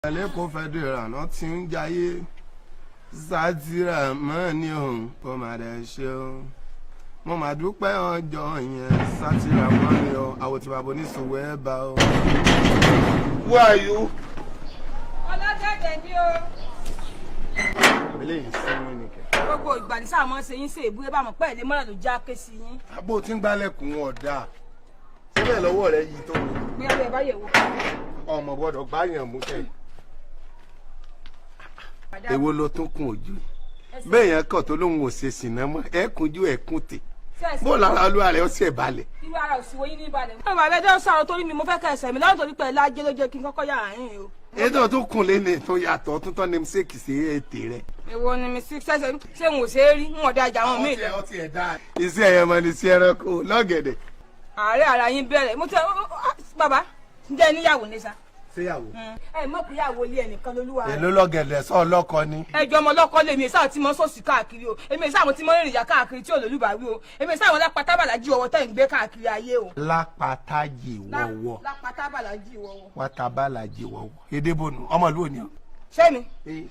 Lẹ́kọ̀ọ́ federal náà ti ń jayé sátìrà mọ́ ní òun kò má dẹ̀ ṣe o. Mo máa dúpẹ́ ọjọ́ yẹn sátìrà mọ́ ní o. Àwọn tí bàbá ní Suwe bá o. Who are you? Ọlọ́dẹ̀dẹ̀ ni o. Eléyìí sí mi nìkẹ́. Gbogbo ìgbà ní sáà mọ́ ṣe yín ṣe ìbúrẹ́ bá mọ̀ pẹ́ ìdí mọ́lá tó já ké sí yín. Àbò tí ń gbálẹ̀kùn wọn ọ̀dà. Síbẹ̀ lọ́wọ́ rẹ̀ yìí tó. Bí ẹ bá yẹ̀ wò. Ọmọ gbọ́dọ̀ gbáyàn mú kẹ́yìn. Èwo ló tún kún ojú bẹ́ẹ̀ yẹn kàn tó lóun ò ṣe sìnà mọ́ ẹ̀kúnjú ẹ̀kún tè bó lára olúwa rẹ̀ ó sì balẹ̀. irú ara òsìwò yín ní balẹ̀. mo bàbá ẹjọ́ sọ̀rọ̀ torí mi mo fẹ́ kẹsẹ̀ mi lọ́dún torí pé lájẹ́ ló jẹ́ kí n kọ́kọ́ yà áyìn o. ètò tó kún lé ní tó yàtọ̀ tó tọ́ ní mistake sí ètè rẹ̀. èwo ni mi sí sẹ́sẹ̀ ṣé n ò ṣe é rí n ò da ìjà wọn mí lọ. iṣẹ́ ẹ̀yẹ mọ ní sí ẹranko lọ́gẹ̀dẹ̀. ààrẹ ara yín bẹ̀rẹ̀ mo tẹ bàbá ǹjẹ́ níyàwó ní sa. Séyàwó. Ẹ mọ̀ pé ìyàwó ilé ẹnìkan lolúwa rẹ̀. Èló lọ́gẹ̀dẹ̀ sọ ọlọ́kọ ni. Ẹjọ́ ọmọ ọlọ́kọ lèmi èsà tí mo sòsì káàkiri o. Èmi èsà àwọn tí mo rìnrìn ìyá káàkiri tí olólùbáwí o. Èmi èsà àwọn lápátábàlájì ọwọ́ tẹ̀ ń gbé káàkiri ayé o. Lápátájì wọ̀wọ̀. Lápátábàlájì wọ̀wọ̀. Pátábàlájì wọ̀wọ̀. Èdè bònú ọmọ ìlú òní o. Ṣé mi?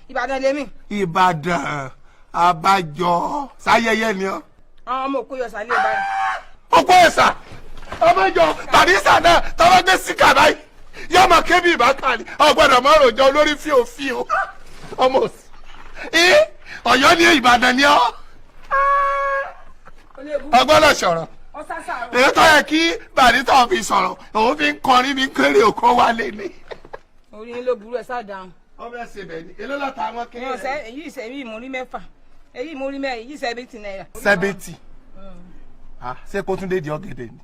Ìbàdàn lèmi. Ìbàdàn abájọ sáyẹyẹ ni ọ. Àwọn ọmọ òkú yọ sálẹ̀ báyìí. Òkú ẹ̀sà abájọ Bàrísà náà tọ́wọ́ gbé síkà báyìí. Yá máa ké bí ìbákan ni ọgbọ́dọ̀ máa ròjọ́ olórí fíofío ọmọ òsì Ọ̀yọ́ ní Ìbàdàn ni ọ ọgbọ́dọ̀ sọ̀rọ̀ èyí tó yẹ kí Bàrísà fi sọ̀rọ̀ òun fi ń kọrin bí kéré òkú wálé ni. orí ló burú ẹ sáà dáhùn. ọmọ ẹsẹ bẹ́ẹ̀ ni èló lọta àwọn kéré. èyí ìṣẹ́bí ìmúrí mẹ́fà èyí ìmúrí mẹ́rin èyí 70 náírà. 70 ṣé kó tún dé di ọ̀gẹ̀dẹ̀ ni.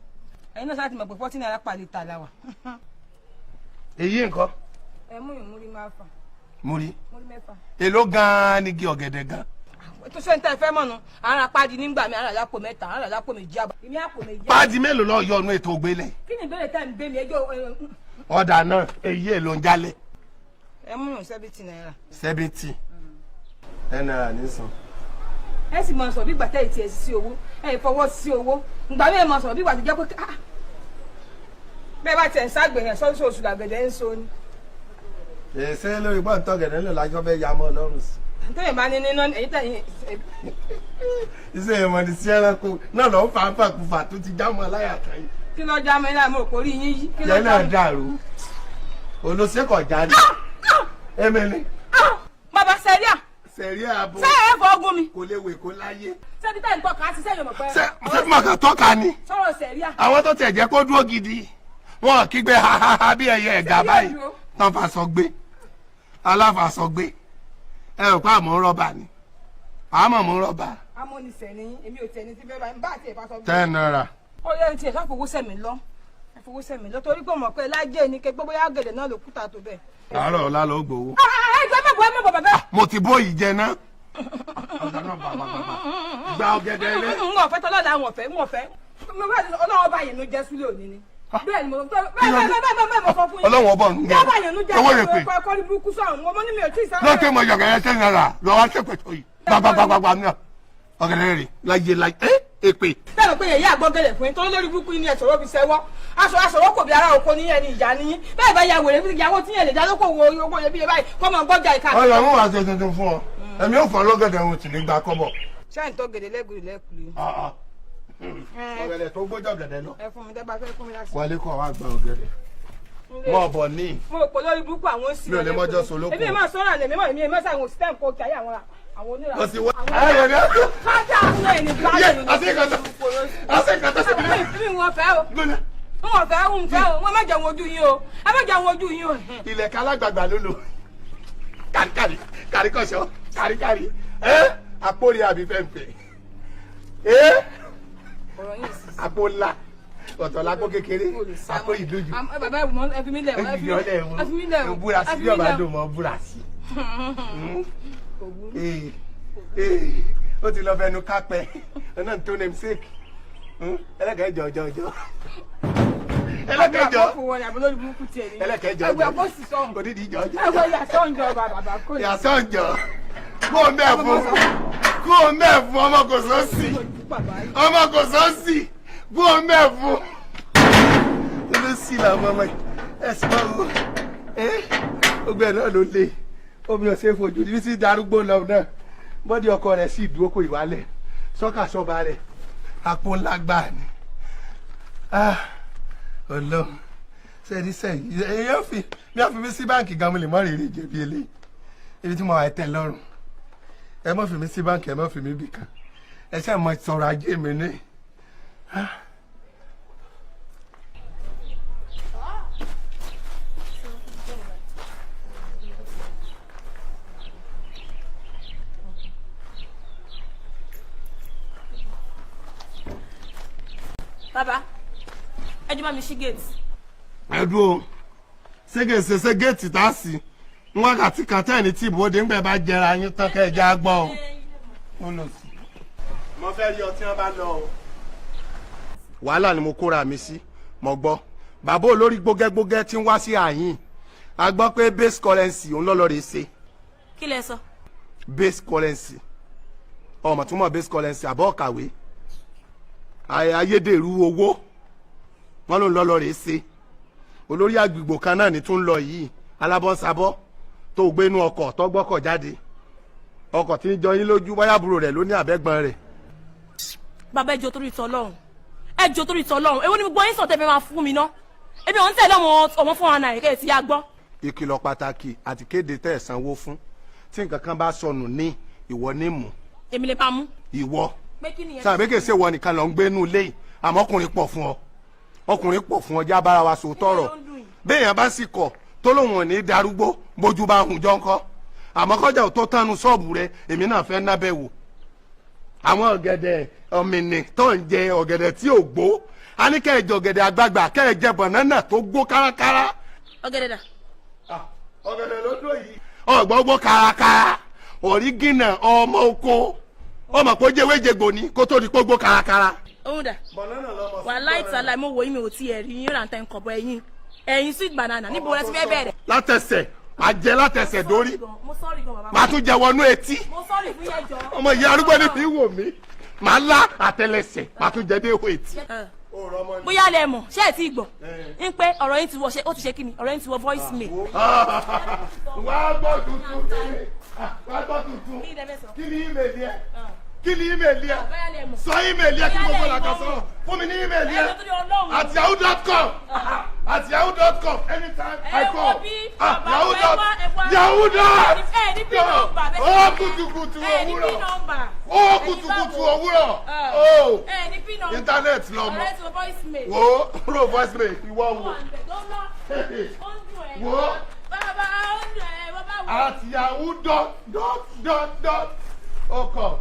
ẹ̀yin náà sáà ti mọ̀ pé 40 náírà pàlẹ́ ta la wà. èyí nǹkan. ẹ mú ìmúrí máa fà. múrí. múrí mẹ́fà. èló gan-an ni igi ọ̀gẹ̀dẹ̀ gan. tó ṣe ń tẹ́ fẹ́ mọ̀nù àwọn apádi nígbà mi àwọn àlápò mẹ́ta àwọn àlápò méjì àbọ̀. èmi àpò méjì. páàdì mélòó lọ yọ ọ̀nà ètò ògbélẹ̀. kí ni ìbéèrè tẹ́ ń gbé mi ẹjọ́. ọ̀dà náà èyí èlò ń jálẹ̀. ẹ mú yàn 70 náírà. 70 náírà ní san. ẹ sì máa sọ bí gbàtẹ́ ìtì ẹ̀ sí owó ẹ fọwọ́ sí owó ìgbà mi ẹ máa sọ bí gbàtẹ́ jẹ́ pé bẹ́ẹ̀ bá tiẹ̀ ń ságbẹ̀yìn sọ́sọ́sù làgbẹ̀dẹ̀ ń so ni. èsè lórí pọ́ǹtọ́ gẹ̀dẹ̀ ló lájọ́ fẹ́ ya mọ́ ọlọ́run sí. tẹ́yìn bá ní nínú èyí tẹ̀yìn. iṣẹ́ ìmọ̀ ní sí ẹranko náà lọ́ọ́ fà á fàkùfà tó ti já mọ́ aláyàtọ̀ yìí. kí ló já mi láì mo rò kó rí yín yí. yẹn náà dàrú olóṣèkọ̀ jáde emele. bàbá sẹ́ríà. sẹ́ríà abo. sẹ́ẹ̀ fọ́ ogun mi. kò lè wè kó láyé. sẹ́ni tẹ́yìn tọ́ka á ti sẹ́yìn ọmọ pẹ́. ṣé mo kàn tọ́ka ni. sọ̀rọ̀ sẹ́ríà. àwọn tó tẹ̀ jẹ́ kó dúró gidi wọn kígbe hahaha bí ẹyẹ ẹ̀gá báyìí tán fàṣọ gbé aláfàṣọ gbé ẹ rò pé àmọ́ rọ́bà ni àmọ́ mú rọ́bà. amónisẹ̀ ni èmi ò tẹ̀ ní ti fẹ́ bá ń bá àti ìfàṣọ gbé. 10 náírà. ó yẹ ti ẹ̀ sáfowó sẹ̀mí lọ ẹ̀fowó sẹ̀mí lọ torí pé mọ̀ pé lájẹ́ ni kẹgbẹ́ bóyá gẹ̀dẹ̀ náà ló kúta tó bẹ́ẹ̀. àárọ̀ ọ̀la ló gbowó. ẹgbẹ́ mọ̀ bàbá. mo ti bó yìí jẹ náà. gba ọ̀gẹ̀dẹ̀ rẹ. n ò fẹ́ tọ́lọ́dà n ò fẹ́ ọlọ́wọ́ bá yẹn ló jẹ́ sílé òní ni. bẹ́ẹ̀ ni mo fọ́ fún yín. ọlọ́wọ́ bọ̀ ń jẹ́ owó yẹn pé. ọkọ ní burúkú sọ̀rọ̀ mo ní mi ò tí ì sáré. lọ́kẹ́ mo yọ̀gẹ̀dẹ̀ 10 náírà lọ́wọ́ ṣèpè tó yìí gbàgbàgbàgbà náà ọ̀gẹ̀dẹ̀ rẹ̀ láyé èpè. bẹ́ẹ̀ ló pé èyí àgbọ̀gẹ̀dẹ̀ fún yín tó lórí burúkú yín ni ẹ̀sọ̀rọ̀ fi ṣẹ́wọ́ aṣọwọ́ kò bí ara oko ní ẹni ìjà níyín bẹ́ẹ̀ bá ya wèrè ìyàwó tí yẹn lè dálókò wo owó yẹn bí yẹn báyìí kọ́ mọ gbọ́jà ìka. ọlọ́run wà ṣe tuntun fún ọ ẹ̀mí ò fọ́ lọ́gẹ̀dẹ̀ ohun tì ní gba kọ́bọ̀. ṣáà ń tọ́ gèdè lẹ́gùrì lẹ́kùlé. ọ̀gẹ̀dẹ̀ tó gbọ́jọ́ gẹ̀dẹ̀ lọ. ẹ fún mi dẹ́gbà fẹ́ fún mi láti. wọlé kọ́ wa gba ọ̀gẹ̀dẹ̀ mọ̀ bọ̀ ní. mo rò pé lórí burúkú àwọn òsì. mi ò lè mọ́jọ́ solókun. èmi máa sọ́ra lèmi mọ̀ èmi máa sáwọn òsì tẹ́ ń kó kí ayé àwọn onírà. ó sì wá. ayọ̀ ni ó. kájà àwọn ẹni gbáyé ni. àṣekàtà sí mi wọn fẹ́ o. wọn fẹ́ o wọn má jẹun ojú yín o ẹ má jẹun ojú yín o. ilẹ̀ kálágbàgbà ló lò kàríkọ̀ṣọ́ káríkárí àpòrí àbí fẹ́ǹfẹ́ àpò ńlá ọ̀tọ̀ lápò kékeré àpò ìdójú. bàbá ẹ fi mí lẹ̀ ẹ fi mí lẹ̀ o búra sí bí ọba dùn mọ́ búra sí. ó ti lọ fẹnu kápẹ́ ọ̀nà tó name sake ẹlẹ́kẹ̀ẹ́jọ ẹlẹ́kẹ̀ẹ́jọ ẹlẹ́kẹ̀ẹ́jọ odidi ìjọ yasọ́njọ kó o mẹ́ẹ̀fún ọmọ kò sọ́ọ̀sì kó o mẹ́ẹ̀fún ló sì làwọn ọmọ ẹ̀sìn máa ń wọ gbogbo ẹ̀ náà ló lé omi ọ̀sẹ̀ fojú níbi tí darúgbó lọ náà bọ́dí ọkọ rẹ̀ sì dúró kó ìwálẹ̀ sọ́kà sọ́ba rẹ̀ àpò ńlá gbà ní. Ọlọ́run sẹ́ẹ̀dí sẹ́yìn èèyàn fi bí wọ́n fi mí sí báǹkì gan mo lè mọ́ rírì jẹ̀bi eléyìí ibi tí mo wà tẹ̀ lọ́rùn ẹ mọ́ fi mí sí báǹkì ẹ mọ́ fi mí bì kan ẹ ṣe mọ sọ̀rọ̀ ajé mi ní. Bàbá, ẹ jẹ́ bá mi ṣí gate. Ẹ dúró ṣé géètì tá a sì ń wákàtí kan tẹ́ẹ̀ni tí ìbòde ńgbẹ́ bá jẹra yín tán kẹ́ ẹ já gbọ́ ọ. Mo fẹ́ rí ọtí wọn bá lọ o. Wàhálà ni mo kóra mi sí mo gbọ́ bàbá olórí gbógẹ́gbógẹ́ tí ń wá sí àyín a gbọ́ pé base currency òun lọ́lọ́ rè ṣe. Kí lẹ sọ? Base currency ọmọ tó mọ̀ base currency àbọ̀ kàwé ayédèrú owó wọn ló ń lọ́lọ́ rè ṣe olórí àgbègbè kan náà ní tún lọ yìí alábọ́nsabọ́ tó gbénú ọkọ̀ tó gbọ́kọ̀ jáde ọkọ̀ tí ń jọ yín lójú bóyá àbúrò rẹ̀ ló ní àbẹ́gbọ́n rẹ̀. Bàbá ẹjọ́ torí tọlọ́run ẹjọ́ torí tọlọ́run èwo ni gbogbo yín sọ tẹ́ fẹ́ máa fún mi ná ebi òun tẹ̀lé ọmọ fún wa náà kẹ́ ẹ̀ ti yá gbọ́. Ìkìlọ̀ pàtàkì àti kéde tẹ́ ẹ̀ sanwó fún tí nǹkan kan bá sọnù ní ìwọ ní mú. Èmi lè bá mú. Ìwọ pé kí nìyẹn. sàbẹ̀ kèsè wọ nìkan lọ ń gbénú ilé yìí àmọ́ ọkùnrin pọ̀ fún ọ ọkùnrin pọ̀ fún ọ já bára wa sòótọ́ rọ̀ béèyàn bá sì kọ̀ tó lóun ò ní darúgbó bójú bá hùn jọ́ńkọ́ àmọ́ kọjá ò tó tánu ṣọ́ọ̀bù rẹ èmi náà fẹ́ nábẹ́ wò àwọn ọ̀gẹ̀dẹ̀ ọ̀mìnì tó ń jẹ ọ̀gẹ̀dẹ̀ tí ò gbó a ní kẹ́ ẹ jẹ ọ̀gẹ̀dẹ̀ àgbagbà kẹ́ ẹ jẹ bànánà tó gbó kárakára. Ọ̀gẹ̀dẹ̀ dà. Ọ̀gẹ̀dẹ̀ ló dó yìí ọ̀gbọ́gbọ́ kárakára ọ̀rígìnà ọmọ oko ọmọ kó jẹ́wéjẹgbò ní kó tó di kó gbó kárakára. Òun dà wà láìta láì mo wò yín mi ò tí ẹ̀ rí yín rántẹ́ nǹkan bọ̀ ẹ̀yìn sweet banana níbo wọlé ti fẹ́ bẹ̀rẹ̀. Látẹsẹ̀ máa jẹ látẹsẹ̀ dórí mo sọ́ọ̀rì gan bàbá. máa tún jẹ wọnú etí mo sọ́ọ̀rì fún yẹn jọ. ọmọ ìyá arúgbó ní fi wò mí máa lá àtẹlẹsẹ̀ máa tún jẹ dé ihò etí. Bóyá lẹ mọ̀ ṣé ẹ ti gbọ́ ń pé ọ̀rọ̀ yín ti wọ ṣe ó ti ṣe kí ni ọ̀rọ̀ yín ti wọ voice mail. wàá gbọ́ tuntun kí ni ímeèlì ẹ kí ni ímeèlì ẹ sọ ímeèlì ẹ kí gbogbo làkà sọ̀rọ̀ fún mi ní ímeèlì ẹ at yahoo.com at yahoo.com anytime I call yahoo.com ó kùtùkùtù òwúrọ̀ ó kùtùkùtù òwúrọ̀ ó íńtánẹ́ẹ̀tì lọ́mọ wo ro voice mail ìwọ wo wo at yahoo.com ó kọ.